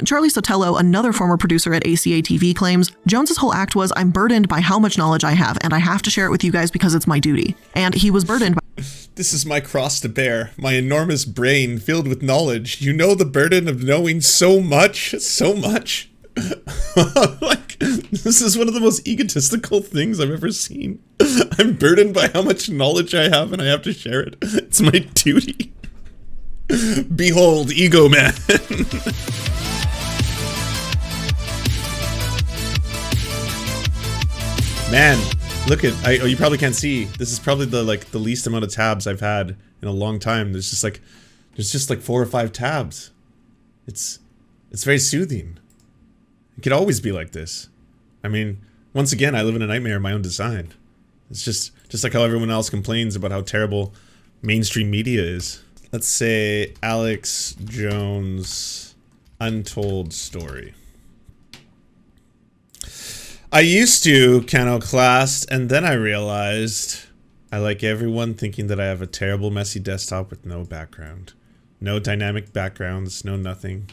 Charlie Sotelo, another former producer at ACA TV, claims Jones's whole act was, "I'm burdened by how much knowledge I have, and I have to share it with you guys because it's my duty." And he was burdened by "This is my cross to bear, my enormous brain filled with knowledge. You know the burden of knowing so much, so much." Like, this is one of the most egotistical things I've ever seen. "I'm burdened by how much knowledge I have, and I have to share it. It's my duty." Behold, ego man. Man, look at, you probably can't see. This is probably the least amount of tabs I've had in a long time. There's just like 4 or 5 tabs. It's very soothing. It could always be like this. I mean, once again, I live in a nightmare of my own design. It's just like how everyone else complains about how terrible mainstream media is. Let's say Alex Jones untold story. "I used to iconoclast, and then I realized I like everyone thinking that I have a terrible messy desktop with no background. No dynamic backgrounds, no nothing.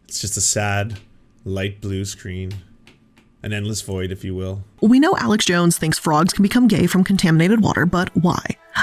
It's just a sad, light blue screen. An endless void, if you will." We know Alex Jones thinks frogs can become gay from contaminated water, but why?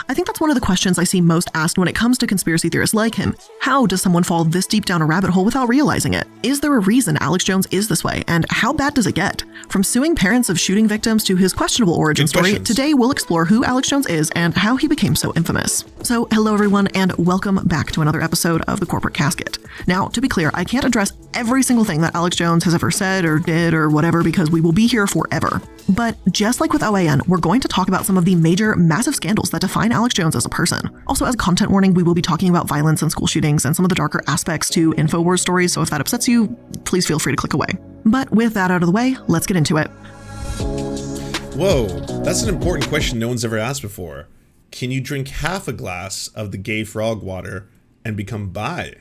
I think that's one of the questions I see most asked when it comes to conspiracy theorists like him. How does someone fall this deep down a rabbit hole without realizing it? Is there a reason Alex Jones is this way, and how bad does it get? From suing parents of shooting victims to his questionable origin story, today we'll explore who Alex Jones is and how he became so infamous. So hello everyone, and welcome back to another episode of The Corporate Casket. Now, to be clear, I can't address every single thing that Alex Jones has ever said or did or whatever because we will be here forever. But just like with OAN, we're going to talk about some of the major, massive scandals that define Alex Jones as a person. Also, as a content warning, we will be talking about violence and school shootings and some of the darker aspects to InfoWars stories, so if that upsets you, please feel free to click away. But with that out of the way, let's get into it. Whoa, that's an important question no one's ever asked before. Can you drink half a glass of the gay frog water and become bi?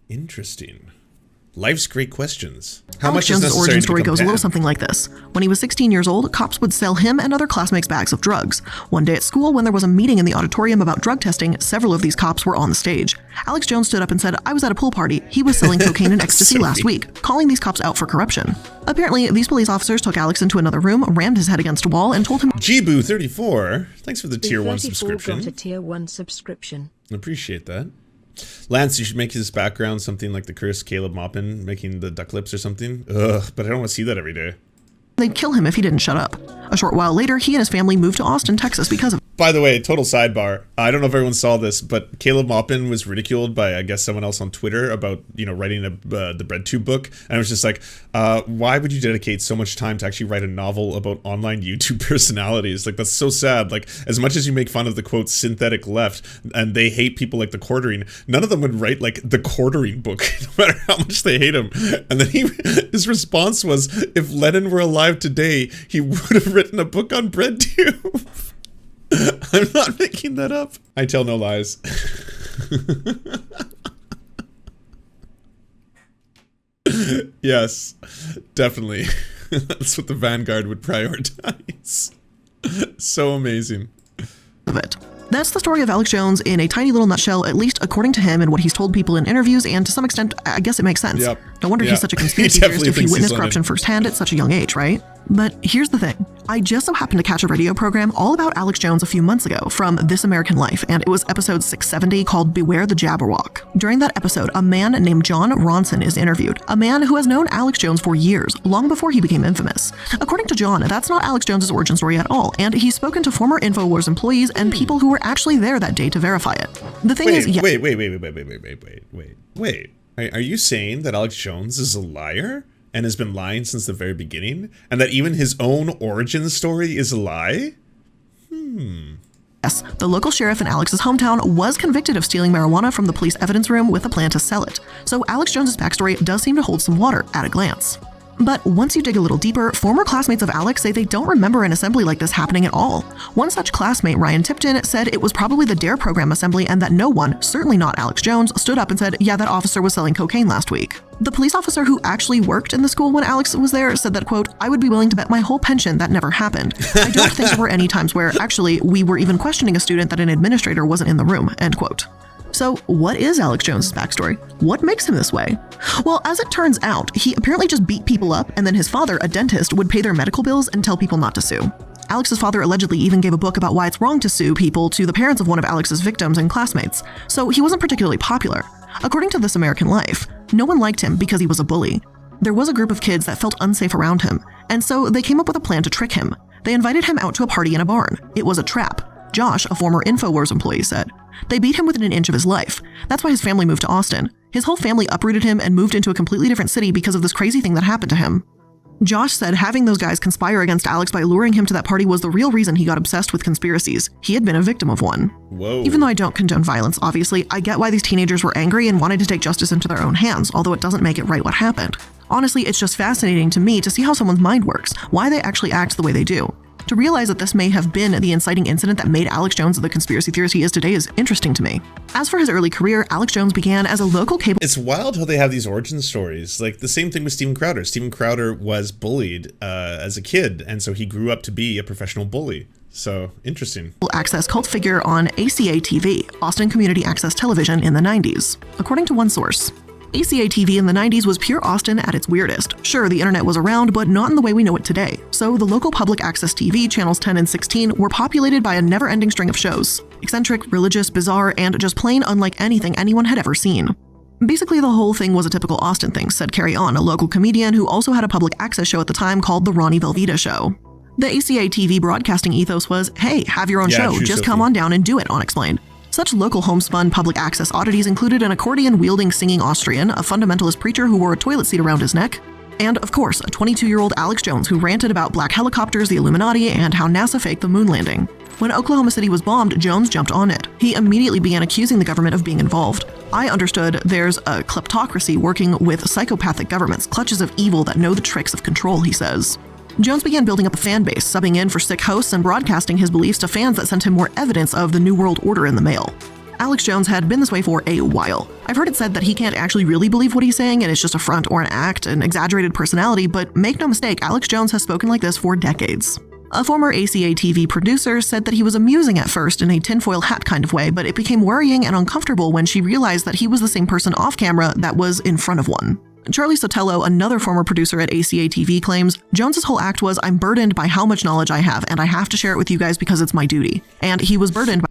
Interesting. Life's great questions. Alex Jones' origin story goes a little something like this. When he was 16 years old, cops would sell him and other classmates bags of drugs. One day at school, when there was a meeting in the auditorium about drug testing, several of these cops were on the stage. Alex Jones stood up and said, "I was at a pool party. He was selling cocaine and ecstasy last week," calling these cops out for corruption. Apparently, these police officers took Alex into another room, rammed his head against a wall, and told him, "Jibu34, thanks for the tier 1 subscription." Got a tier 1 subscription. Appreciate that. Lance, you should make his background something like the cursed Caleb Maupin making the duck lips or something. Ugh, but I don't want to see that every day. they'd kill him if he didn't shut up. A short while later, he and his family moved to Austin, Texas because of it. By the way, total sidebar. I don't know if everyone saw this, but Caleb Maupin was ridiculed by, I guess, someone else on Twitter about, writing the BreadTube book. And I was just like, why would you dedicate so much time to actually write a novel about online YouTube personalities? Like, that's so sad. Like, as much as you make fun of the, quote, synthetic left, and they hate people like the Quartering, none of them would write, like, the Quartering book, no matter how much they hate him. And then his response was, if Lenin were alive today, he would have written a book on BreadTube. I'm not making that up. I tell no lies. Yes, definitely. That's what the Vanguard would prioritize. So amazing. That's the story of Alex Jones in a tiny little nutshell, at least according to him and what he's told people in interviews, and to some extent, I guess it makes sense. Yep. No wonder he's such a conspiracy theorist if he witnessed corruption firsthand at such a young age, right? But here's the thing. I just so happened to catch a radio program all about Alex Jones a few months ago from This American Life, and it was episode 670 called Beware the Jabberwock. During that episode, a man named John Ronson is interviewed, a man who has known Alex Jones for years, long before he became infamous. According to John, that's not Alex Jones' origin story at all, and he's spoken to former InfoWars employees and people who were actually there that day to verify it. The thing is, Wait. Are you saying that Alex Jones is a liar and has been lying since the very beginning, and that even his own origin story is a lie? Yes, the local sheriff in Alex's hometown was convicted of stealing marijuana from the police evidence room with a plan to sell it. So Alex Jones' backstory does seem to hold some water at a glance. But once you dig a little deeper, former classmates of Alex say they don't remember an assembly like this happening at all. One such classmate, Ryan Tipton, said it was probably the DARE program assembly and that no one, certainly not Alex Jones, stood up and said, yeah, that officer was selling cocaine last week. The police officer who actually worked in the school when Alex was there said that, quote, I would be willing to bet my whole pension that never happened. I don't think there were any times where, actually, we were even questioning a student that an administrator wasn't in the room, end quote. So what is Alex Jones's backstory? What makes him this way? Well, as it turns out, he apparently just beat people up, and then his father, a dentist, would pay their medical bills and tell people not to sue. Alex's father allegedly even gave a book about why it's wrong to sue people to the parents of one of Alex's victims and classmates, so he wasn't particularly popular. According to This American Life, no one liked him because he was a bully. There was a group of kids that felt unsafe around him, and so they came up with a plan to trick him. They invited him out to a party in a barn. It was a trap, Josh, a former InfoWars employee, said. They beat him within an inch of his life. That's why his family moved to Austin. His whole family uprooted him and moved into a completely different city because of this crazy thing that happened to him. Josh said having those guys conspire against Alex by luring him to that party was the real reason he got obsessed with conspiracies. He had been a victim of one. Whoa. Even though I don't condone violence, obviously, I get why these teenagers were angry and wanted to take justice into their own hands, although it doesn't make it right what happened. Honestly, it's just fascinating to me to see how someone's mind works, why they actually act the way they do. To realize that this may have been the inciting incident that made Alex Jones the conspiracy theorist he is today is interesting to me. As for his early career, Alex Jones began as a local cable... It's wild how they have these origin stories. Like the same thing with Steven Crowder. Steven Crowder was bullied as a kid, and so he grew up to be a professional bully. So, interesting. ...access cult figure on ACA TV, Austin Community Access Television, in the 90s. According to one source, ACA TV in the 90s was pure Austin at its weirdest. Sure, the internet was around, but not in the way we know it today. So the local public access TV, channels 10 and 16, were populated by a never-ending string of shows. Eccentric, religious, bizarre, and just plain unlike anything anyone had ever seen. Basically, the whole thing was a typical Austin thing, said Carrie On, a local comedian who also had a public access show at the time called The Ronnie Velveeta Show. The ACA TV broadcasting ethos was, hey, have your own show, just come on down and do it, On explained. Such local homespun public access oddities included an accordion-wielding singing Austrian, a fundamentalist preacher who wore a toilet seat around his neck, and, of course, a 22-year-old Alex Jones who ranted about black helicopters, the Illuminati, and how NASA faked the moon landing. When Oklahoma City was bombed, Jones jumped on it. He immediately began accusing the government of being involved. I understood there's a kleptocracy working with psychopathic governments, clutches of evil that know the tricks of control, he says. Jones began building up a fan base, subbing in for sick hosts and broadcasting his beliefs to fans that sent him more evidence of the New World Order in the mail. Alex Jones had been this way for a while. I've heard it said that he can't actually really believe what he's saying and it's just a front or an act, an exaggerated personality, but make no mistake, Alex Jones has spoken like this for decades. A former ACA TV producer said that he was amusing at first in a tinfoil hat kind of way, but it became worrying and uncomfortable when she realized that he was the same person off camera that was in front of one. Charlie Sotelo, another former producer at ACA TV, claims, Jones's whole act was, I'm burdened by how much knowledge I have, and I have to share it with you guys because it's my duty. And he was burdened by...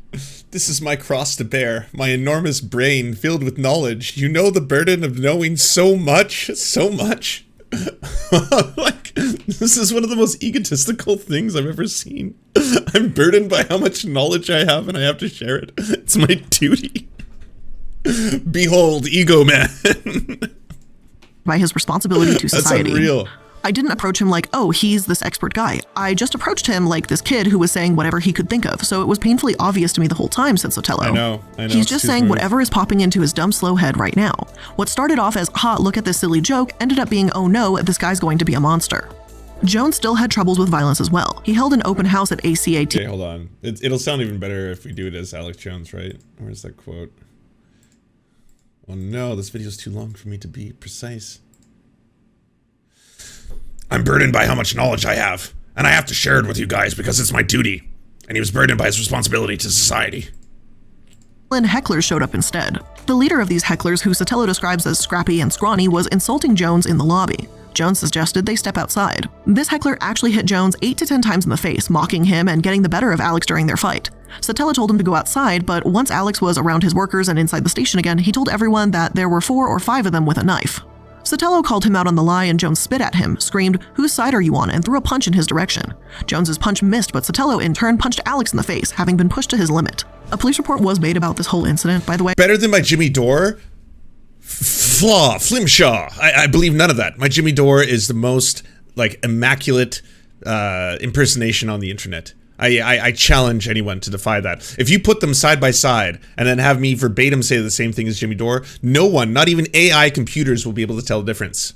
This is my cross to bear, my enormous brain filled with knowledge. You know the burden of knowing so much, so much. Like, this is one of the most egotistical things I've ever seen. I'm burdened by how much knowledge I have and I have to share it. It's my duty. Behold, ego man. By his responsibility to society. That's unreal. I didn't approach him like, oh, he's this expert guy. I just approached him like this kid who was saying whatever he could think of, so it was painfully obvious to me the whole time, said Sotelo. I know. He's just saying whatever is popping into his dumb, slow head right now. What started off as, ha, look at this silly joke, ended up being, oh no, this guy's going to be a monster. Jones still had troubles with violence as well. He held an open house at ACA. Okay, hold on. It'll sound even better if we do it as Alex Jones, right? Where's that quote? Oh no, this video's too long for me to be precise. I'm burdened by how much knowledge I have, and I have to share it with you guys because it's my duty. And he was burdened by his responsibility to society. And hecklers showed up instead. The leader of these hecklers, who Sotelo describes as scrappy and scrawny, was insulting Jones in the lobby. Jones suggested they step outside. This heckler actually hit Jones 8 to 10 times in the face, mocking him and getting the better of Alex during their fight. Sotelo told him to go outside, but once Alex was around his workers and inside the station again, he told everyone that there were 4 or 5 of them with a knife. Sotelo called him out on the lie and Jones spit at him, screamed, whose side are you on, and threw a punch in his direction. Jones's punch missed, but Sotelo in turn punched Alex in the face, having been pushed to his limit. A police report was made about this whole incident, by the way. Better than my Jimmy Dore? Flimshaw. I believe none of that. My Jimmy Dore is the most, like, immaculate impersonation on the internet. I challenge anyone to defy that. If you put them side by side and then have me verbatim say the same thing as Jimmy Dore, no one, not even AI computers, will be able to tell the difference.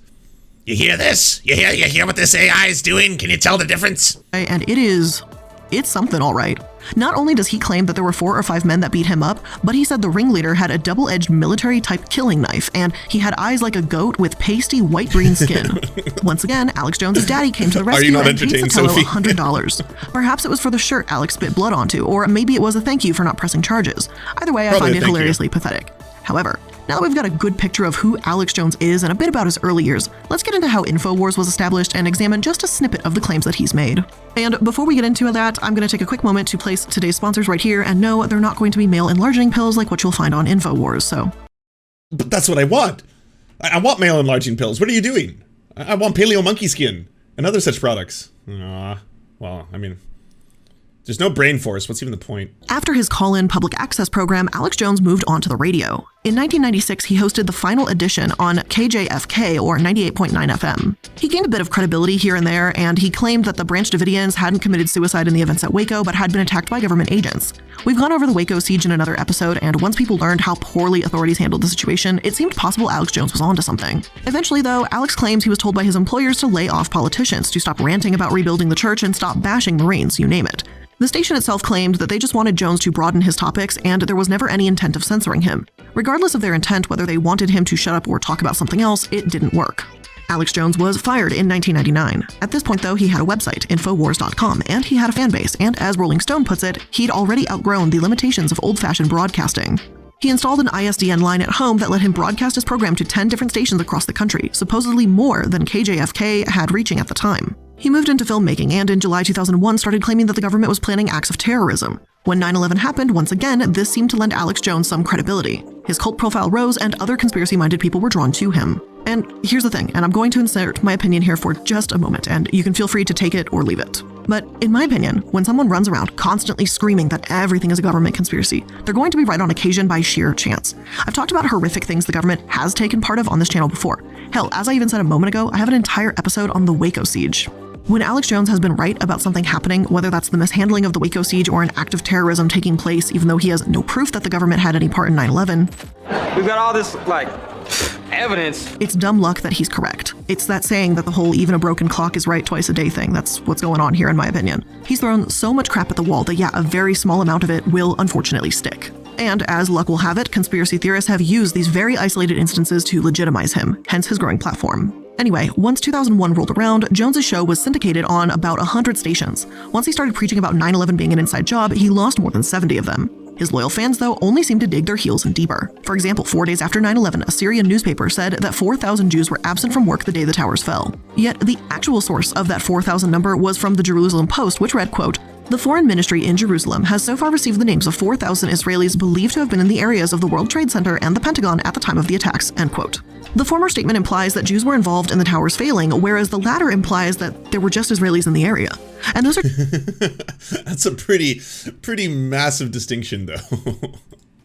You hear this? You hear what this AI is doing? Can you tell the difference? And it's something all right. Not only does he claim that there were 4 or 5 men that beat him up, but he said the ringleader had a double-edged military-type killing knife, and he had eyes like a goat with pasty white-green skin. Once again, Alex Jones's daddy came to the rescue and paid Sotelo $100. Perhaps it was for the shirt Alex spit blood onto, or maybe it was a thank you for not pressing charges. Either way, I find it hilariously pathetic. However, now that we've got a good picture of who Alex Jones is and a bit about his early years, let's get into how InfoWars was established and examine just a snippet of the claims that he's made. And before we get into that, I'm going to take a quick moment to place today's sponsors right here, and no, they're not going to be male enlarging pills like what you'll find on InfoWars, so. But that's what I want. I want male enlarging pills. What are you doing? I want paleo monkey skin and other such products. Well, I mean, there's no brain force. What's even the point? After his call-in public access program, Alex Jones moved on to the radio. In 1996, he hosted the final edition on KJFK, or 98.9 FM. He gained a bit of credibility here and there, and he claimed that the Branch Davidians hadn't committed suicide in the events at Waco, but had been attacked by government agents. We've gone over the Waco siege in another episode, and once people learned how poorly authorities handled the situation, it seemed possible Alex Jones was onto something. Eventually, though, Alex claims he was told by his employers to lay off politicians, to stop ranting about rebuilding the church, and stop bashing Marines, you name it. The station itself claimed that they just wanted Jones to broaden his topics, and there was never any intent of censoring him. Regardless of their intent, whether they wanted him to shut up or talk about something else, it didn't work. Alex Jones was fired in 1999. At this point, though, he had a website, Infowars.com, and he had a fan base, and as Rolling Stone puts it, he'd already outgrown the limitations of old-fashioned broadcasting. He installed an ISDN line at home that let him broadcast his program to 10 different stations across the country, supposedly more than KJFK had reaching at the time. He moved into filmmaking and in July 2001 started claiming that the government was planning acts of terrorism. When 9/11 happened, once again, this seemed to lend Alex Jones some credibility. His cult profile rose and other conspiracy-minded people were drawn to him. And here's the thing, and I'm going to insert my opinion here for just a moment, and you can feel free to take it or leave it. But in my opinion, when someone runs around constantly screaming that everything is a government conspiracy, they're going to be right on occasion by sheer chance. I've talked about horrific things the government has taken part of on this channel before. Hell, as I even said a moment ago, I have an entire episode on the Waco siege. When Alex Jones has been right about something happening, whether that's the mishandling of the Waco siege or an act of terrorism taking place, even though he has no proof that the government had any part in 9/11, we've got all this, evidence. It's dumb luck that he's correct. It's that saying that the whole even a broken clock is right twice a day thing. That's what's going on here in my opinion. He's thrown so much crap at the wall that yeah, a very small amount of it will unfortunately stick. And as luck will have it, conspiracy theorists have used these very isolated instances to legitimize him, hence his growing platform. Anyway, once 2001 rolled around, Jones's show was syndicated on about 100 stations. Once he started preaching about 9/11 being an inside job, he lost more than 70 of them. His loyal fans, though, only seemed to dig their heels in deeper. For example, 4 days after 9/11, a Syrian newspaper said that 4,000 Jews were absent from work the day the towers fell. Yet the actual source of that 4,000 number was from the Jerusalem Post, which read, quote, "The foreign ministry in Jerusalem has so far received the names of 4,000 Israelis believed to have been in the areas of the World Trade Center and the Pentagon at the time of the attacks," end quote. The former statement implies that Jews were involved in the towers failing, whereas the latter implies that there were just Israelis in the area. And those are That's a pretty massive distinction, though.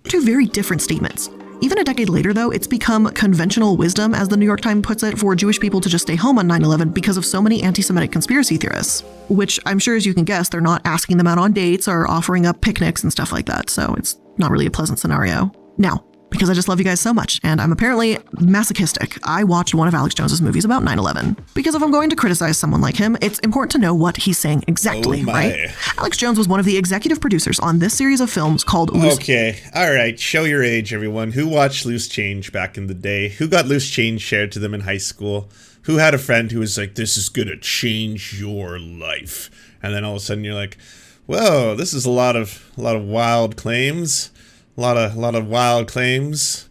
two very different statements. Even a decade later, though, it's become conventional wisdom, as the New York Times puts it, for Jewish people to just stay home on 9/11 because of so many anti-Semitic conspiracy theorists. Which I'm sure, as you can guess, they're not asking them out on dates or offering up picnics and stuff like that, so it's not really a pleasant scenario. Now, because I just love you guys so much, and I'm apparently masochistic, I watched one of Alex Jones's movies about 9/11. Because if I'm going to criticize someone like him, it's important to know what he's saying exactly, right? Alex Jones was one of the executive producers on this series of films called Loose... Okay, alright, show your age, everyone. Who watched Loose Change back in the day? Who got Loose Change shared to them in high school? Who had a friend who was like, this is gonna change your life? And then all of a sudden you're like, whoa, this is a lot of wild claims. A lot of wild claims.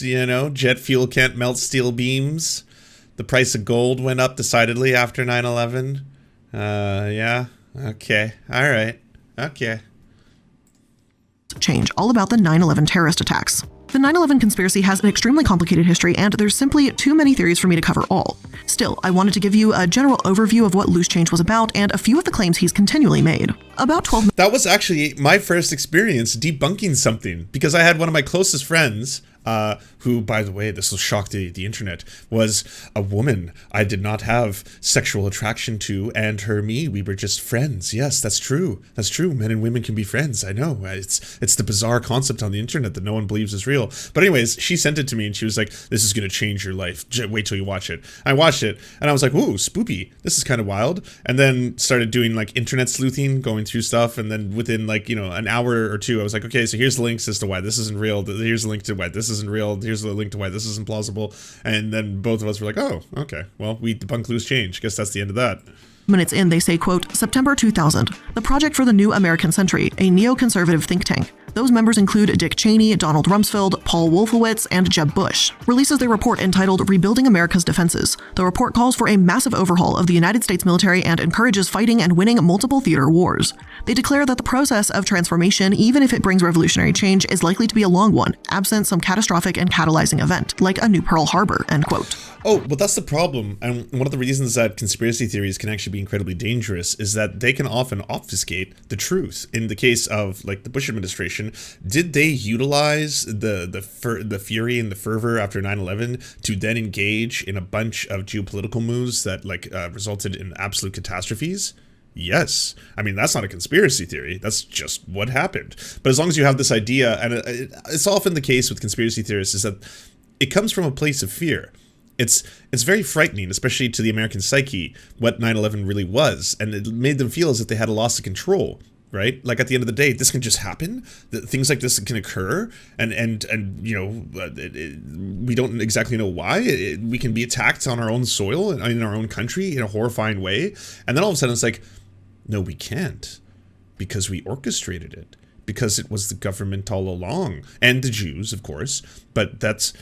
You know, jet fuel can't melt steel beams. The price of gold went up decidedly after 9/11. Yeah. Okay. All right. Okay. Change, all about the 9/11 terrorist attacks. The 9/11 conspiracy has an extremely complicated history, and there's simply too many theories for me to cover all. Still, I wanted to give you a general overview of what Loose Change was about and a few of the claims he's continually made. About 12... That was actually my first experience debunking something, because I had one of my closest friends who, by the way, this will shock the internet, was a woman I did not have sexual attraction to, and we were just friends. Yes, that's true. That's true. Men and women can be friends. I know. It's the bizarre concept on the internet that no one believes is real. But anyways, she sent it to me and she was like, this is going to change your life. Wait till you watch it. I watched it and I was like, ooh, spoopy. This is kind of wild. And then started doing like internet sleuthing, going through stuff. And then within like, an hour or two, I was like, okay, so here's the links as to why this isn't real. Here's the link to why this isn't real. Here's the link to why this isn't plausible. And then both of us were like, oh, okay, well, we debunked loose change. Guess that's the end of that. Minutes in, they say, quote, September 2000, the Project for the New American Century, a neoconservative think tank. Those members include Dick Cheney, Donald Rumsfeld, Paul Wolfowitz, and Jeb Bush, releases their report entitled Rebuilding America's Defenses. The report calls for a massive overhaul of the United States military and encourages fighting and winning multiple theater wars. They declare that the process of transformation, even if it brings revolutionary change, is likely to be a long one, absent some catastrophic and catalyzing event, like a new Pearl Harbor, end quote. Oh, but that's the problem. And one of the reasons that conspiracy theories can actually be incredibly dangerous is that they can often obfuscate the truth. In the case of like the Bush administration, did they utilize the fury and the fervor after 9/11 to then engage in a bunch of geopolitical moves that resulted in absolute catastrophes? Yes. I mean, that's not a conspiracy theory. That's just what happened. But as long as you have this idea, and it's often the case with conspiracy theorists, is that it comes from a place of fear. It's very frightening, especially to the American psyche, what 9/11 really was. And it made them feel as if they had a loss of control, right? Like at the end of the day, this can just happen. Things like this can occur. And we don't exactly know why. We can be attacked on our own soil and in our own country in a horrifying way. And then all of a sudden it's like, no, we can't, because we orchestrated it. Because it was the government all along, and the Jews, of course. But that's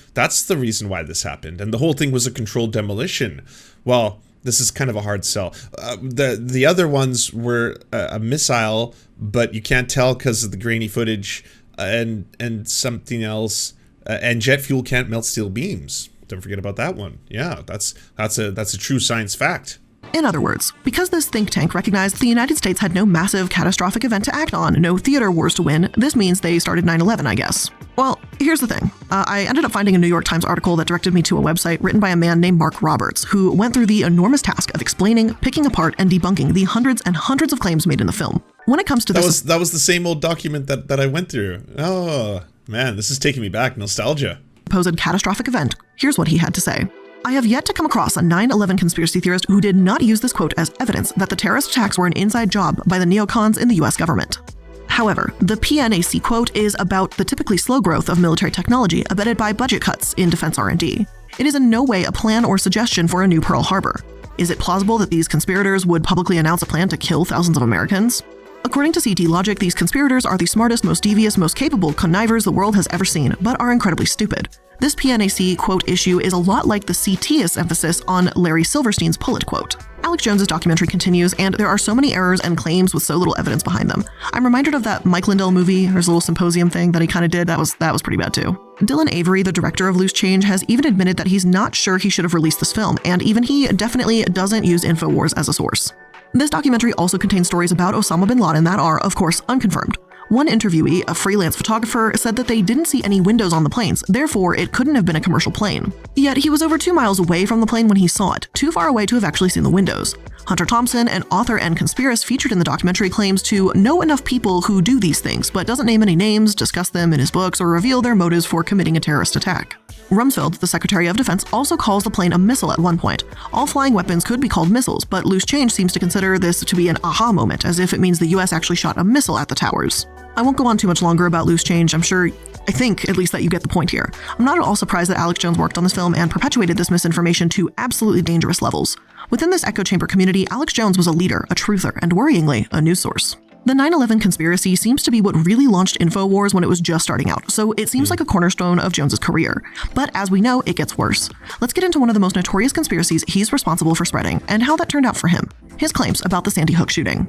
the reason why this happened, and the whole thing was a controlled demolition. Well, this is kind of a hard sell. The other ones were a missile, but you can't tell because of the grainy footage, and something else. And jet fuel can't melt steel beams. Don't forget about that one. Yeah, that's a true science fact. In other words, because this think tank recognized the United States had no massive catastrophic event to act on, no theater wars to win, this means they started 9/11, I guess. Well, here's the thing. I ended up finding a New York Times article that directed me to a website written by a man named Mark Roberts, who went through the enormous task of explaining, picking apart, and debunking the hundreds and hundreds of claims made in the film. When it comes to this... That was the same old document that I went through. Oh, man, this is taking me back. Nostalgia. ...supposed catastrophic event, here's what he had to say. I have yet to come across a 9/11 conspiracy theorist who did not use this quote as evidence that the terrorist attacks were an inside job by the neocons in the US government. However, the PNAC quote is about the typically slow growth of military technology abetted by budget cuts in defense R&D. It is in no way a plan or suggestion for a new Pearl Harbor. Is it plausible that these conspirators would publicly announce a plan to kill thousands of Americans? According to CT Logic, these conspirators are the smartest, most devious, most capable connivers the world has ever seen, but are incredibly stupid. This PNAC quote issue is a lot like the CT's emphasis on Larry Silverstein's pull it quote. Alex Jones's documentary continues, and there are so many errors and claims with so little evidence behind them. I'm reminded of that Mike Lindell movie. There's a little symposium thing that he kind of did. That was pretty bad too. Dylan Avery, the director of Loose Change, has even admitted that he's not sure he should have released this film, and even he definitely doesn't use InfoWars as a source. This documentary also contains stories about Osama bin Laden that are, of course, unconfirmed. One interviewee, a freelance photographer, said that they didn't see any windows on the planes, therefore it couldn't have been a commercial plane. Yet he was over 2 miles away from the plane when he saw it, too far away to have actually seen the windows. Hunter Thompson, an author and conspiracist featured in the documentary, claims to know enough people who do these things, but doesn't name any names, discuss them in his books, or reveal their motives for committing a terrorist attack. Rumsfeld, the Secretary of Defense, also calls the plane a missile at one point. All flying weapons could be called missiles, but Loose Change seems to consider this to be an aha moment, as if it means the US actually shot a missile at the towers. I won't go on too much longer about Loose Change. I think at least that you get the point here. I'm not at all surprised that Alex Jones worked on this film and perpetuated this misinformation to absolutely dangerous levels. Within this echo chamber community, Alex Jones was a leader, a truther, and worryingly, a news source. The 9/11 conspiracy seems to be what really launched InfoWars when it was just starting out, so it seems like a cornerstone of Jones's career. But as we know, it gets worse. Let's get into one of the most notorious conspiracies he's responsible for spreading, and how that turned out for him. His claims about the Sandy Hook shooting.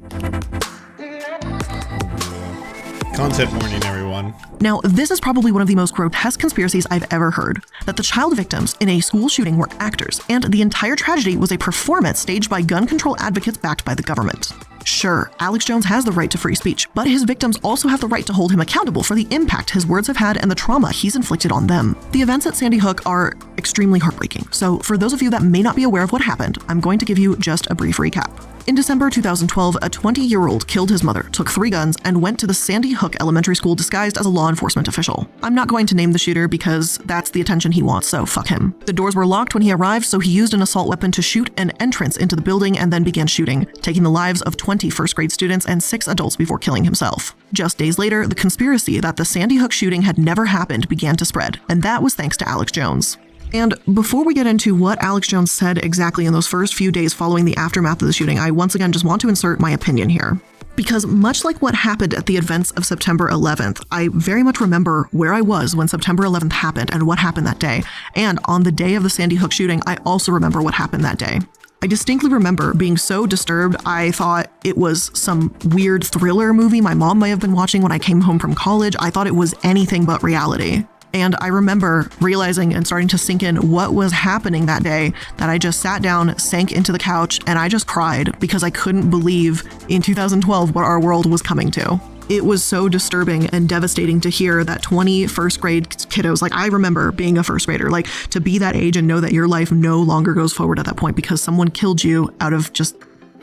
Content warning, everyone. Now, this is probably one of the most grotesque conspiracies I've ever heard, that the child victims in a school shooting were actors, and the entire tragedy was a performance staged by gun control advocates backed by the government. Sure, Alex Jones has the right to free speech, but his victims also have the right to hold him accountable for the impact his words have had and the trauma he's inflicted on them. The events at Sandy Hook are extremely heartbreaking, so for those of you that may not be aware of what happened, I'm going to give you just a brief recap. In December 2012, a 20-year-old killed his mother, took 3 guns, and went to the Sandy Hook Elementary School disguised as a law enforcement official. I'm not going to name the shooter because that's the attention he wants, so fuck him. The doors were locked when he arrived, so he used an assault weapon to shoot an entrance into the building and then began shooting, taking the lives of 20 first-grade students and 6 adults before killing himself. Just days later, the conspiracy that the Sandy Hook shooting had never happened began to spread, and that was thanks to Alex Jones. And before we get into what Alex Jones said exactly in those first few days following the aftermath of the shooting, I once again just want to insert my opinion here. Because much like what happened at the events of September 11th, I very much remember where I was when September 11th happened and what happened that day. And on the day of the Sandy Hook shooting, I also remember what happened that day. I distinctly remember being so disturbed, I thought it was some weird thriller movie my mom may have been watching when I came home from college. I thought it was anything but reality. And I remember realizing and starting to sink in what was happening that day, that I just sat down, sank into the couch, and I just cried because I couldn't believe in 2012 what our world was coming to. It was so disturbing and devastating to hear that 20 first grade kiddos, like I remember being a first grader, like to be that age and know that your life no longer goes forward at that point because someone killed you out of just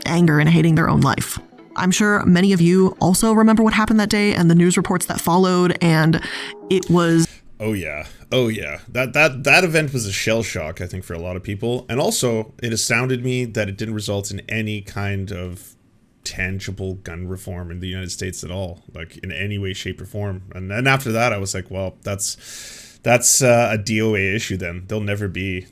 anger and hating their own life. I'm sure many of you also remember what happened that day and the news reports that followed, and it was... Oh yeah. That event was a shell shock, I think, for a lot of people. And also, it astounded me that it didn't result in any kind of tangible gun reform in the United States at all, like in any way, shape, or form. And then after that, I was like, well, that's a DOA issue then. There'll never be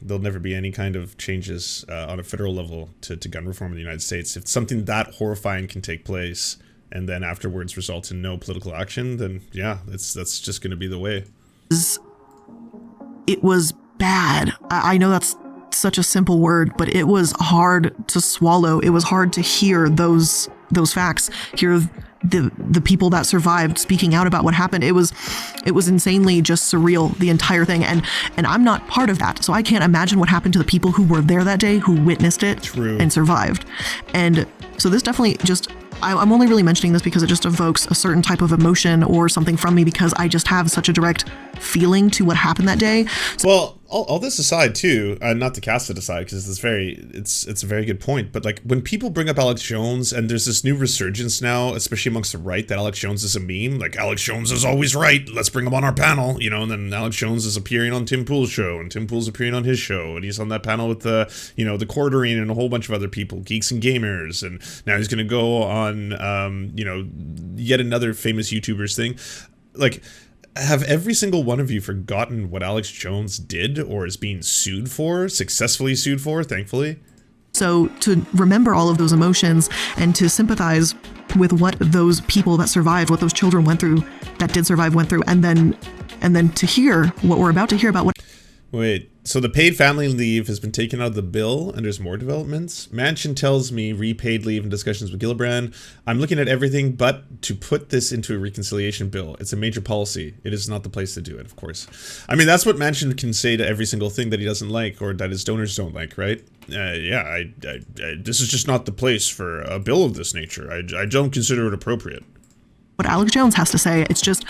any kind of changes on a federal level to gun reform in the United States. If something that horrifying can take place and then afterwards result in no political action, then yeah, that's just going to be the way. It was bad. I know that's such a simple word, but it was hard to swallow. It was hard to hear those facts, hear the people that survived speaking out about what happened. It was insanely just surreal, the entire thing. And I'm not part of that, so I can't imagine what happened to the people who were there that day, who witnessed it. True. And survived. And so this definitely just... I'm only really mentioning this because it just evokes a certain type of emotion or something from me because I just have such a direct feeling to what happened that day. So, well, all this aside too, not to cast it aside because it's a very good point, but like when people bring up Alex Jones and there's this new resurgence now, especially amongst the right, that Alex Jones is a meme, like Alex Jones is always right, let's bring him on our panel, you know, and then Alex Jones is appearing on Tim Pool's show and Tim Pool's appearing on his show and he's on that panel with the Quartering and a whole bunch of other people, Geeks and Gamers, and now he's going to go on yet another famous YouTubers thing. Like, have every single one of you forgotten what Alex Jones did or is being successfully sued for, thankfully? So to remember all of those emotions and to sympathize with what those people that survived, what those children went through, that did survive, went through, and then to hear what we're about to hear about what... Wait, so the paid family leave has been taken out of the bill and there's more developments? Manchin tells me repaid leave in discussions with Gillibrand. I'm looking at everything but to put this into a reconciliation bill. It's a major policy. It is not the place to do it, of course. I mean, that's what Manchin can say to every single thing that he doesn't like or that his donors don't like, right? This is just not the place for a bill of this nature. I don't consider it appropriate. What Alex Jones has to say, it's just...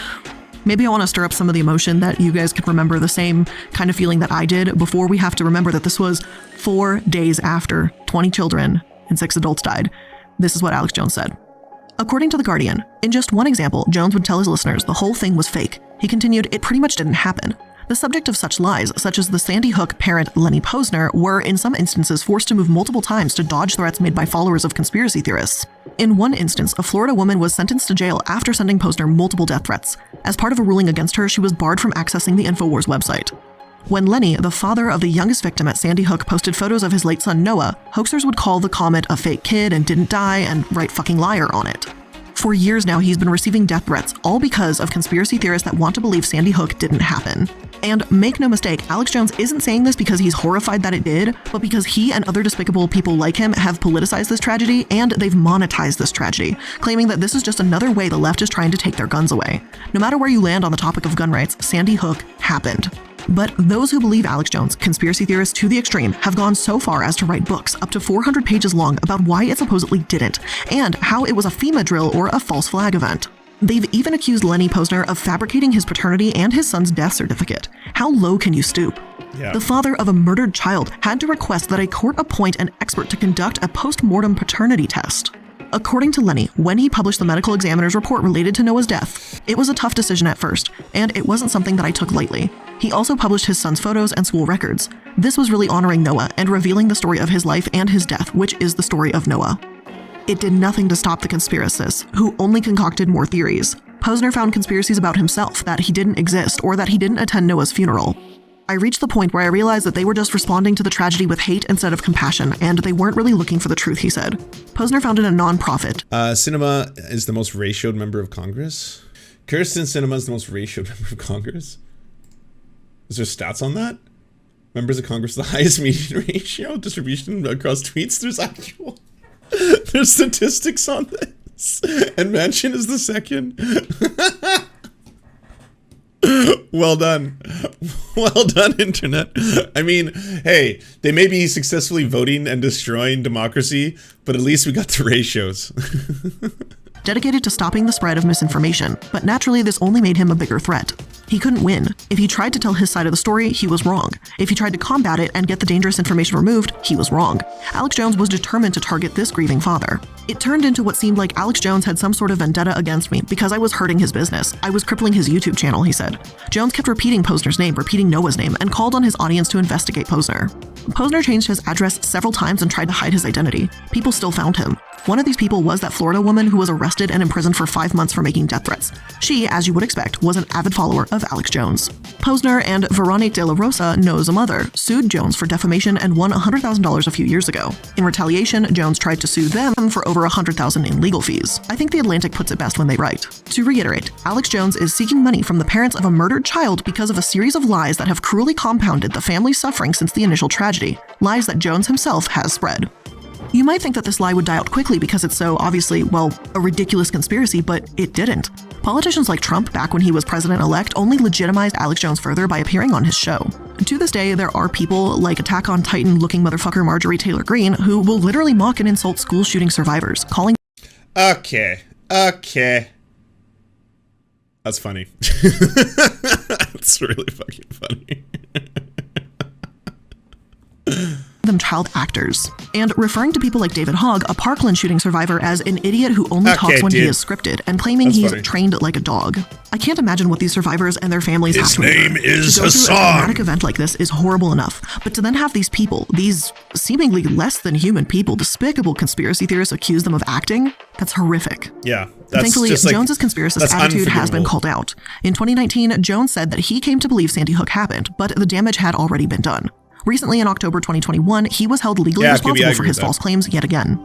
Maybe I want to stir up some of the emotion that you guys could remember the same kind of feeling that I did before we have to remember that this was 4 days after 20 children and 6 adults died. This is what Alex Jones said. According to The Guardian, in just one example, Jones would tell his listeners the whole thing was fake. He continued, it pretty much didn't happen. The subject of such lies, such as the Sandy Hook parent Lenny Posner, were in some instances forced to move multiple times to dodge threats made by followers of conspiracy theorists. In one instance, a Florida woman was sentenced to jail after sending Posner multiple death threats. As part of a ruling against her, she was barred from accessing the InfoWars website. When Lenny, the father of the youngest victim at Sandy Hook, posted photos of his late son Noah, hoaxers would call the comment a fake kid and didn't die and write fucking liar on it. For years now, he's been receiving death threats, all because of conspiracy theorists that want to believe Sandy Hook didn't happen. And make no mistake, Alex Jones isn't saying this because he's horrified that it did, but because he and other despicable people like him have politicized this tragedy and they've monetized this tragedy, claiming that this is just another way the left is trying to take their guns away. No matter where you land on the topic of gun rights, Sandy Hook happened. But those who believe Alex Jones, conspiracy theorists to the extreme, have gone so far as to write books up to 400 pages long about why it supposedly didn't, and how it was a FEMA drill or a false flag event. They've even accused Lenny Posner of fabricating his paternity and his son's death certificate. How low can you stoop? Yeah. The father of a murdered child had to request that a court appoint an expert to conduct a post-mortem paternity test. According to Lenny, when he published the medical examiner's report related to Noah's death, it was a tough decision at first, and it wasn't something that I took lightly. He also published his son's photos and school records. This was really honoring Noah and revealing the story of his life and his death, which is the story of Noah. It did nothing to stop the conspiracists, who only concocted more theories. Posner found conspiracies about himself, that he didn't exist, or that he didn't attend Noah's funeral. I reached the point where I realized that they were just responding to the tragedy with hate instead of compassion, and they weren't really looking for the truth, he said. Posner founded a non-profit. Sinema is the most ratioed member of Congress? Kirsten Sinema is the most ratioed member of Congress? Is there stats on that? Members of Congress, the highest median ratio distribution across tweets? There's statistics on this. And Manchin is the second. Well done. Well done, internet. I mean, hey, they may be successfully voting and destroying democracy, but at least we got the ratios. Dedicated to stopping the spread of misinformation, but naturally this only made him a bigger threat. He couldn't win. If he tried to tell his side of the story, he was wrong. If he tried to combat it and get the dangerous information removed, he was wrong. Alex Jones was determined to target this grieving father. It turned into what seemed like Alex Jones had some sort of vendetta against me because I was hurting his business. I was crippling his YouTube channel, he said. Jones kept repeating Posner's name, repeating Noah's name, and called on his audience to investigate Posner. Posner changed his address several times and tried to hide his identity. People still found him. One of these people was that Florida woman who was arrested and imprisoned for 5 months for making death threats. She, as you would expect, was an avid follower of Alex Jones. Posner and Veronique De La Rosa, Noah's mother, sued Jones for defamation and won $100,000 a few years ago. In retaliation, Jones tried to sue them for over $100,000 in legal fees. I think The Atlantic puts it best when they write. To reiterate, Alex Jones is seeking money from the parents of a murdered child because of a series of lies that have cruelly compounded the family's suffering since the initial tragedy, lies that Jones himself has spread. You might think that this lie would die out quickly because it's so obviously, well, a ridiculous conspiracy, but it didn't. Politicians like Trump, back when he was president-elect, only legitimized Alex Jones further by appearing on his show. To this day, there are people like Attack on Titan-looking motherfucker Marjorie Taylor Greene who will literally mock and insult school shooting survivors, calling Okay. That's funny. That's really fucking funny. them child actors, and referring to people like David Hogg, a Parkland shooting survivor, as an idiot who only talks when he is scripted, and claiming he's trained like a dog. I can't imagine what these survivors and their families have to endure. His name is to go through Hassan. a traumatic event like this is horrible enough, but to then have these people, these seemingly less than human people, despicable conspiracy theorists, accuse them of acting, that's horrific. Yeah. That's Thankfully, just like, Jones's conspiracist attitude has been called out. In 2019, Jones said that he came to believe Sandy Hook happened, but the damage had already been done. Recently, in October 2021, he was held legally responsible for his false claims yet again.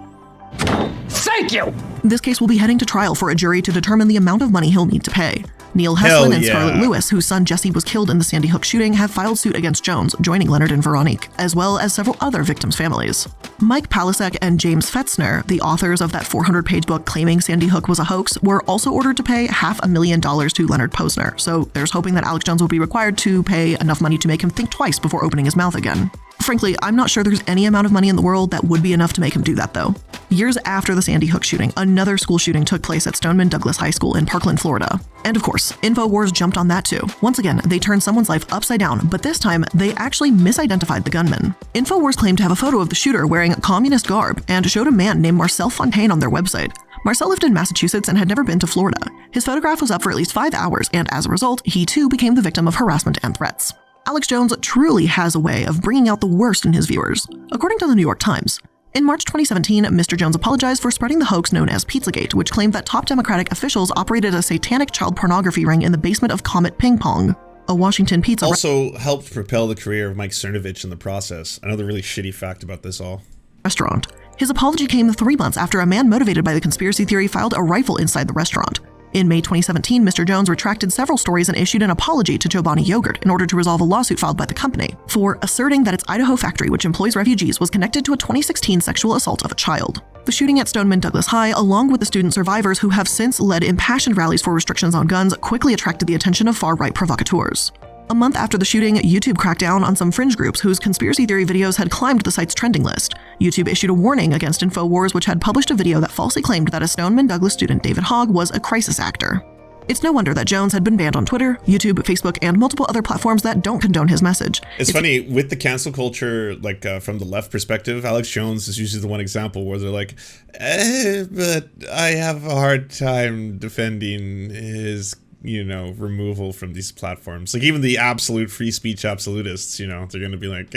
Thank you! This case will be heading to trial for a jury to determine the amount of money he'll need to pay. Neil Heslin and Scarlett Lewis, whose son Jesse was killed in the Sandy Hook shooting, have filed suit against Jones, joining Leonard and Veronique, as well as several other victims' families. Mike Palasek and James Fetzner, the authors of that 400-page book claiming Sandy Hook was a hoax, were also ordered to pay $500,000 to Leonard Posner, so there's hoping that Alex Jones will be required to pay enough money to make him think twice before opening his mouth again. Frankly, I'm not sure there's any amount of money in the world that would be enough to make him do that, though. Years after the Sandy Hook shooting, another school shooting took place at Stoneman Douglas High School in Parkland, Florida. And of course, InfoWars jumped on that too. Once again, they turned someone's life upside down, but this time, they actually misidentified the gunman. InfoWars claimed to have a photo of the shooter wearing communist garb and showed a man named Marcel Fontaine on their website. Marcel lived in Massachusetts and had never been to Florida. His photograph was up for at least 5 hours, and as a result, he too became the victim of harassment and threats. Alex Jones truly has a way of bringing out the worst in his viewers. According to the New York Times, in March 2017, Mr. Jones apologized for spreading the hoax known as Pizzagate, which claimed that top Democratic officials operated a satanic child pornography ring in the basement of Comet Ping Pong, a Washington pizza also helped propel the career of Mike Cernovich in the process. Another really shitty fact about this all. Restaurant. His apology came 3 months after a man motivated by the conspiracy theory filed a rifle inside the restaurant. In May 2017, Mr. Jones retracted several stories and issued an apology to Chobani Yogurt in order to resolve a lawsuit filed by the company for asserting that its Idaho factory, which employs refugees, was connected to a 2016 sexual assault of a child. The shooting at Stoneman Douglas High, along with the student survivors who have since led impassioned rallies for restrictions on guns, quickly attracted the attention of far-right provocateurs. A month after the shooting, YouTube cracked down on some fringe groups whose conspiracy theory videos had climbed the site's trending list. YouTube issued a warning against InfoWars, which had published a video that falsely claimed that a Stoneman Douglas student, David Hogg, was a crisis actor. It's no wonder that Jones had been banned on Twitter, YouTube, Facebook, and multiple other platforms that don't condone his message. It's funny, with the cancel culture, like from the left perspective, Alex Jones is usually the one example where they're like, but I have a hard time defending his removal from these platforms. Like even the absolute free speech absolutists, they're going to be like,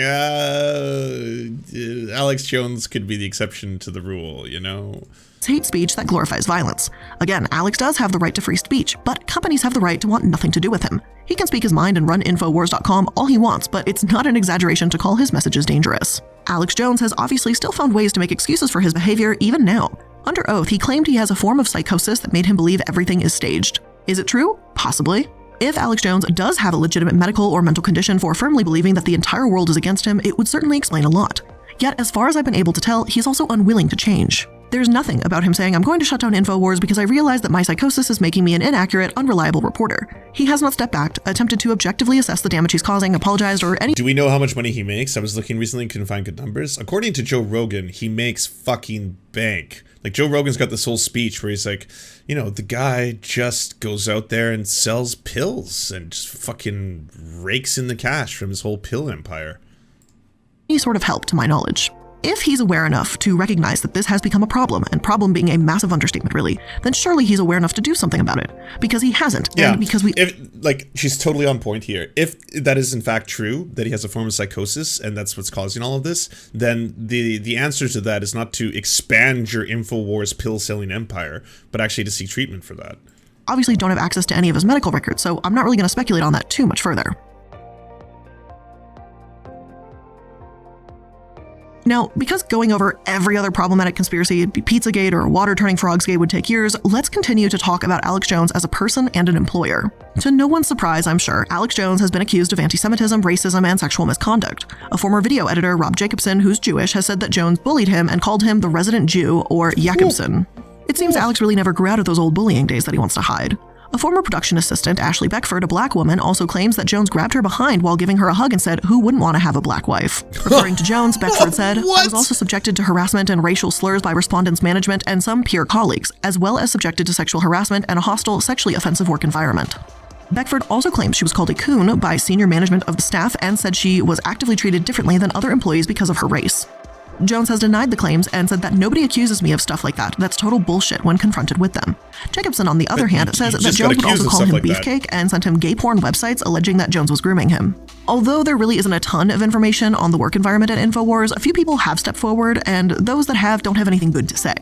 Alex Jones could be the exception to the rule, It's hate speech that glorifies violence. Again, Alex does have the right to free speech, but companies have the right to want nothing to do with him. He can speak his mind and run Infowars.com all he wants, but it's not an exaggeration to call his messages dangerous. Alex Jones has obviously still found ways to make excuses for his behavior even now. Under oath, he claimed he has a form of psychosis that made him believe everything is staged. Is it true? Possibly. If Alex Jones does have a legitimate medical or mental condition for firmly believing that the entire world is against him, it would certainly explain a lot. Yet, as far as I've been able to tell, he's also unwilling to change. There's nothing about him saying, I'm going to shut down InfoWars because I realize that my psychosis is making me an inaccurate, unreliable reporter. He has not stepped back, attempted to objectively assess the damage he's causing, apologized, or any— Do we know how much money he makes? I was looking recently and couldn't find good numbers. According to Joe Rogan, he makes fucking bank. Like Joe Rogan's got this whole speech where he's like, the guy just goes out there and sells pills and just fucking rakes in the cash from his whole pill empire. Any sort of help, to my knowledge. If he's aware enough to recognize that this has become a problem, and problem being a massive understatement really, then surely he's aware enough to do something about it. Because he hasn't. Yeah, and because she's totally on point here. If that is in fact true, that he has a form of psychosis and that's what's causing all of this, then the answer to that is not to expand your InfoWars pill-selling empire, but actually to seek treatment for that. Obviously don't have access to any of his medical records, so I'm not really going to speculate on that too much further. Now, because going over every other problematic conspiracy, it'd be Pizzagate or water-turning frogsgate, would take years, let's continue to talk about Alex Jones as a person and an employer. To no one's surprise, I'm sure, Alex Jones has been accused of anti-Semitism, racism, and sexual misconduct. A former video editor, Rob Jacobson, who's Jewish, has said that Jones bullied him and called him the resident Jew, or Jakobson. It seems Alex really never grew out of those old bullying days that he wants to hide. A former production assistant, Ashley Beckford, a black woman, also claims that Jones grabbed her behind while giving her a hug and said, "Who wouldn't want to have a black wife?" Referring to Jones, Beckford said, "I was also subjected to harassment and racial slurs by respondents' management and some peer colleagues, as well as subjected to sexual harassment and a hostile, sexually offensive work environment." Beckford also claims she was called a coon by senior management of the staff and said she was actively treated differently than other employees because of her race. Jones has denied the claims and said that nobody accuses me of stuff like that. That's total bullshit when confronted with them. Jacobson, on the other hand, says that Jones would also call him beefcake and sent him gay porn websites alleging that Jones was grooming him. Although there really isn't a ton of information on the work environment at InfoWars, a few people have stepped forward, and those that have don't have anything good to say.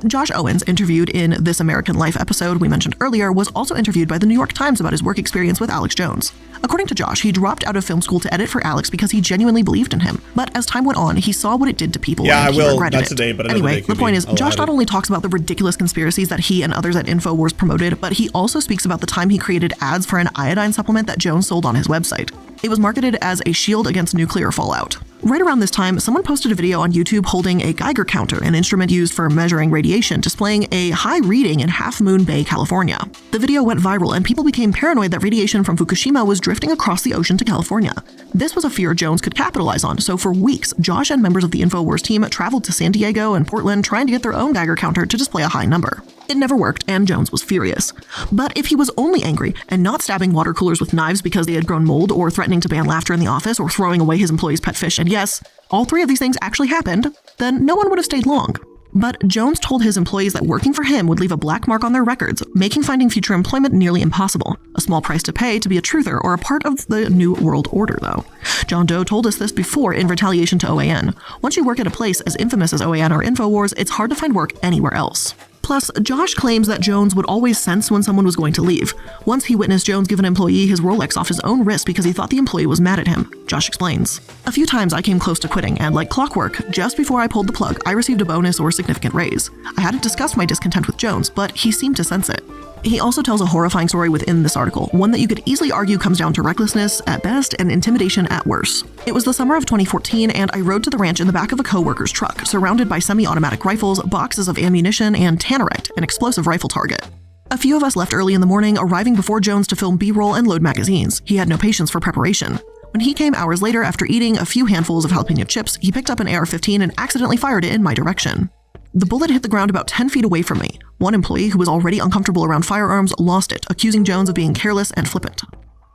Josh Owens, interviewed in This American Life episode we mentioned earlier, was also interviewed by the New York Times about his work experience with Alex Jones. According to Josh, he dropped out of film school to edit for Alex because he genuinely believed in him. But as time went on, he saw what it did to people and he regretted it. Today, but anyway, the point is, Josh not only talks about the ridiculous conspiracies that he and others at InfoWars promoted, but he also speaks about the time he created ads for an iodine supplement that Jones sold on his website. It was marketed as a shield against nuclear fallout. Right around this time, someone posted a video on YouTube holding a Geiger counter, an instrument used for measuring radiation, displaying a high reading in Half Moon Bay, California. The video went viral and people became paranoid that radiation from Fukushima was drifting across the ocean to California. This was a fear Jones could capitalize on, so for weeks, Josh and members of the InfoWars team traveled to San Diego and Portland trying to get their own Geiger counter to display a high number. It never worked, and Jones was furious. But if he was only angry and not stabbing water coolers with knives because they had grown mold, or threatening to ban laughter in the office, or throwing away his employees' pet fish, and yes, all three of these things actually happened, then no one would have stayed long. But Jones told his employees that working for him would leave a black mark on their records, making finding future employment nearly impossible. A small price to pay to be a truther or a part of the New World Order, though. John Doe told us this before in retaliation to OAN. Once you work at a place as infamous as OAN or InfoWars, it's hard to find work anywhere else. Plus, Josh claims that Jones would always sense when someone was going to leave. Once he witnessed Jones give an employee his Rolex off his own wrist because he thought the employee was mad at him. Josh explains. "A few times I came close to quitting, and like clockwork, just before I pulled the plug, I received a bonus or significant raise. I hadn't discussed my discontent with Jones, but he seemed to sense it." He also tells a horrifying story within this article, one that you could easily argue comes down to recklessness at best and intimidation at worst. "It was the summer of 2014, and I rode to the ranch in the back of a co-worker's truck, surrounded by semi-automatic rifles, boxes of ammunition, and tannerite, an explosive rifle target. A few of us left early in the morning, arriving before Jones to film B-roll and load magazines. He had no patience for preparation. When he came hours later after eating a few handfuls of jalapeno chips, he picked up an AR-15 and accidentally fired it in my direction. The bullet hit the ground about 10 feet away from me. One employee who was already uncomfortable around firearms lost it, accusing Jones of being careless and flippant.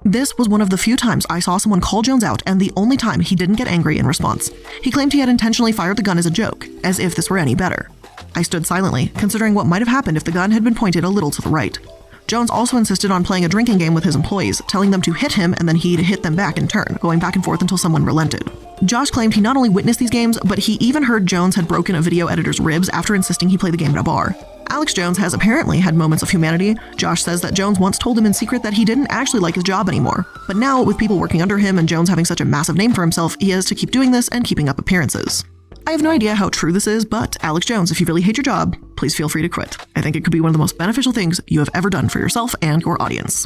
This was one of the few times I saw someone call Jones out and the only time he didn't get angry in response. He claimed he had intentionally fired the gun as a joke, as if this were any better. I stood silently, considering what might have happened if the gun had been pointed a little to the right. Jones also insisted on playing a drinking game with his employees, telling them to hit him and then he'd hit them back in turn, going back and forth until someone relented. Josh claimed he not only witnessed these games, but he even heard Jones had broken a video editor's ribs after insisting he play the game at a bar. Alex Jones has apparently had moments of humanity. Josh says that Jones once told him in secret that he didn't actually like his job anymore. But now, with people working under him and Jones having such a massive name for himself, he has to keep doing this and keeping up appearances. I have no idea how true this is, but Alex Jones, if you really hate your job, please feel free to quit. I think it could be one of the most beneficial things you have ever done for yourself and your audience.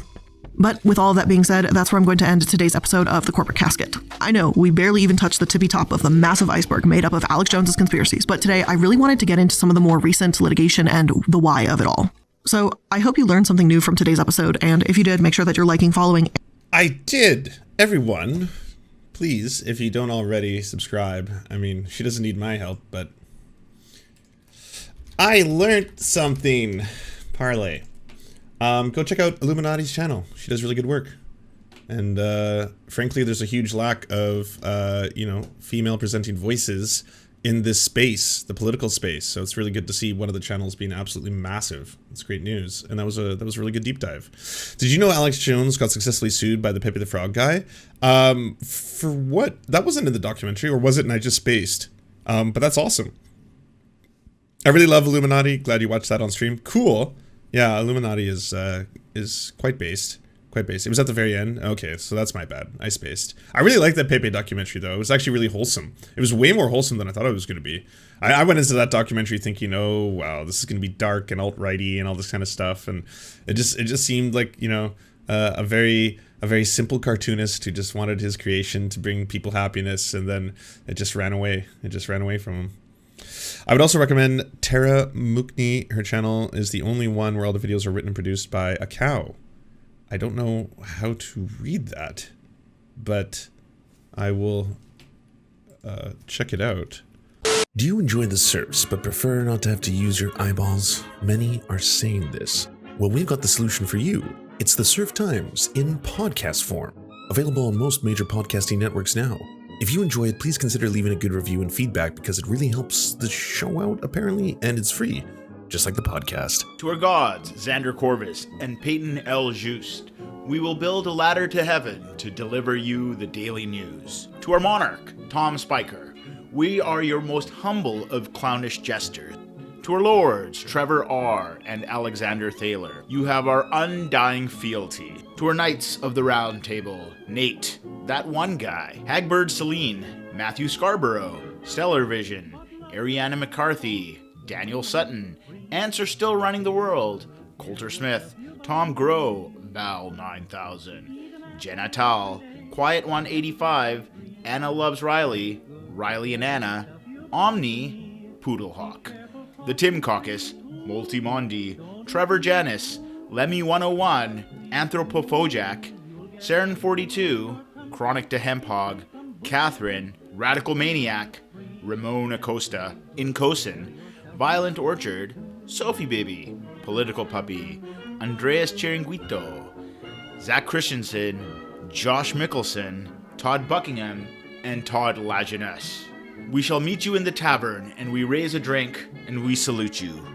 But with all of that being said, that's where I'm going to end today's episode of The Corporate Casket. I know, we barely even touched the tippy top of the massive iceberg made up of Alex Jones's conspiracies, but today I really wanted to get into some of the more recent litigation and the why of it all. So I hope you learned something new from today's episode, and if you did, make sure that you're liking, following. I did. Everyone, please, if you don't already, subscribe. I mean, she doesn't need my help, but I learned something. Parlay. Go check out Illuminati's channel. She does really good work. And frankly, there's a huge lack of, female presenting voices in this space, the political space. So it's really good to see one of the channels being absolutely massive. It's great news. And that was a really good deep dive. Did you know Alex Jones got successfully sued by the Pepe the Frog guy? For what? That wasn't in the documentary, or was it? And I just spaced. But that's awesome. I really love Illuminati. Glad you watched that on stream. Cool. Yeah, Illuminati is quite based. Quite based. It was at the very end. Okay, so that's my bad. I spaced. I really liked that Pepe documentary, though. It was actually really wholesome. It was way more wholesome than I thought it was going to be. I went into that documentary thinking, oh, wow, this is going to be dark and alt-righty and all this kind of stuff. And it just seemed like, a very simple cartoonist who just wanted his creation to bring people happiness, and then it just ran away. It just ran away from him. I would also recommend Tara Mukni. Her channel is the only one where all the videos are written and produced by a cow. I don't know how to read that, but I will check it out. Do you enjoy the Serfs but prefer not to have to use your eyeballs? Many are saying this. Well, we've got the solution for you. It's the Serf Times in podcast form, available on most major podcasting networks now. If you enjoy it, please consider leaving a good review and feedback, because it really helps the show out, apparently, and it's free, just like the podcast. To our gods, Xander Corvus and Peyton L. Just, we will build a ladder to heaven to deliver you the daily news. To our monarch, Tom Spiker, we are your most humble of clownish jesters. To our lords, Trevor R. and Alexander Thaler, you have our undying fealty. To our knights of the round table, Nate, that one guy, Hagbird Celine, Matthew Scarborough, Stellar Vision, Ariana McCarthy, Daniel Sutton, Ants Are Still Running the World, Coulter Smith, Tom Groh, Val 9000, Jenna Tal, Quiet 185, Anna Loves Riley, Riley and Anna, Omni, Poodlehawk, The Tim Caucus, Multimondi, Trevor Janis, Lemmy 101, Anthropophojack, Saren 42, Chronic to Hemphog, Catherine, Radical Maniac, Ramon Acosta, Incosin, Violent Orchard, Sophie Baby, Political Puppy, Andreas Chiringuito, Zach Christensen, Josh Mickelson, Todd Buckingham, and Todd Lajeunesse. We shall meet you in the tavern, and we raise a drink, and we salute you.